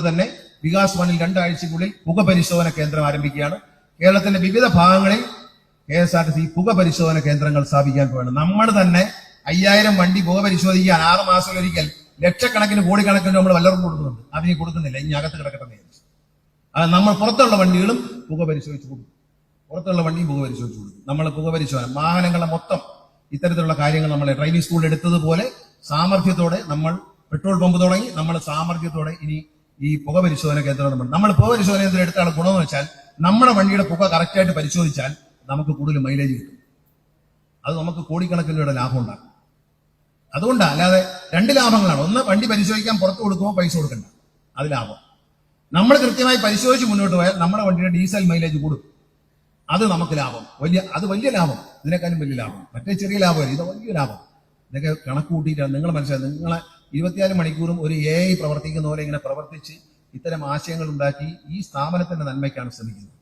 തന്നെ വികാസ് വനിൽ 2 ആഴ്ചയ്ക്കുള്ളിൽ പുക പരിശോധന കേന്ദ്രം ആരംഭിക്കുകയാണ്. കേരളത്തിന്റെ വിവിധ ഭാഗങ്ങളിൽ KSRTC പുക പരിശോധന കേന്ദ്രങ്ങൾ സ്ഥാപിക്കാൻ പോവുകയാണ്. നമ്മൾ തന്നെ 5000 വണ്ടി പുക പരിശോധിക്കാൻ 6 മാസത്തിലൊരിക്കൽ ലക്ഷക്കണക്കിന് കോടിക്കണക്കിന് നമ്മൾ വല്ലവർക്കും കൊടുക്കുന്നുണ്ട്. അതിന് കൊടുക്കുന്നില്ല, ഇനി അകത്ത് കിടക്കട്ടെ. നമ്മൾ പുറത്തുള്ള വണ്ടികളും പുക പരിശോധിച്ച് കൊടുക്കും. പുറത്തുള്ള വണ്ടിയും പുക പരിശോധിച്ച് കൊടുക്കും. നമ്മൾ പുക പരിശോധന വാഹനങ്ങളെ മൊത്തം ഇത്തരത്തിലുള്ള കാര്യങ്ങൾ നമ്മൾ ഡ്രൈവിംഗ് സ്കൂളിൽ എടുത്തതുപോലെ സാമർഥ്യത്തോടെ നമ്മൾ പെട്രോൾ പമ്പ് തുടങ്ങി നമ്മൾ സാമർഥ്യത്തോടെ ഇനി ഈ പുക പരിശോധന കേന്ദ്രം നമ്മൾ പുക പരിശോധന കേന്ദ്രം എടുത്താണ് ഗുണമെന്ന് വെച്ചാൽ നമ്മുടെ വണ്ടിയുടെ പുക കറക്റ്റായിട്ട് പരിശോധിച്ചാൽ നമുക്ക് കൂടുതൽ മൈലേജ് കിട്ടും. അത് നമുക്ക് കോടിക്കണക്കിന് രൂപയുടെ ലാഭം ഉണ്ടാക്കും. അതുകൊണ്ടാണ്, അല്ലാതെ 2 ലാഭങ്ങളാണ്. ഒന്ന്, വണ്ടി പരിശോധിക്കാൻ പുറത്ത് കൊടുക്കുമ്പോൾ പൈസ കൊടുക്കണ്ട, അത് ലാഭം. നമ്മൾ കൃത്യമായി പരിശോധിച്ച് മുന്നോട്ട് പോയാൽ നമ്മുടെ വണ്ടിയുടെ ഡീസൽ മൈലേജ് കൂടും, അത് നമുക്ക് ലാഭം. വലിയ ലാഭം, ഇതിനേക്കാളും വലിയ ലാഭം. മറ്റേ ചെറിയ ലാഭമല്ല, ഇത് വലിയ ലാഭം. ഇതൊക്കെ കണക്ക് കൂട്ടിയിട്ടാണ് നിങ്ങൾ മനസ്സിലായത്. നിങ്ങളെ 24 മണിക്കൂറും ഒരു AI പ്രവർത്തിക്കുന്ന പോലെ ഇങ്ങനെ പ്രവർത്തിച്ച് ഇത്തരം ആശയങ്ങൾ ഉണ്ടാക്കി ഈ സ്ഥാപനത്തിന്റെ നന്മയ്ക്കാണ് ശ്രമിക്കുന്നത്.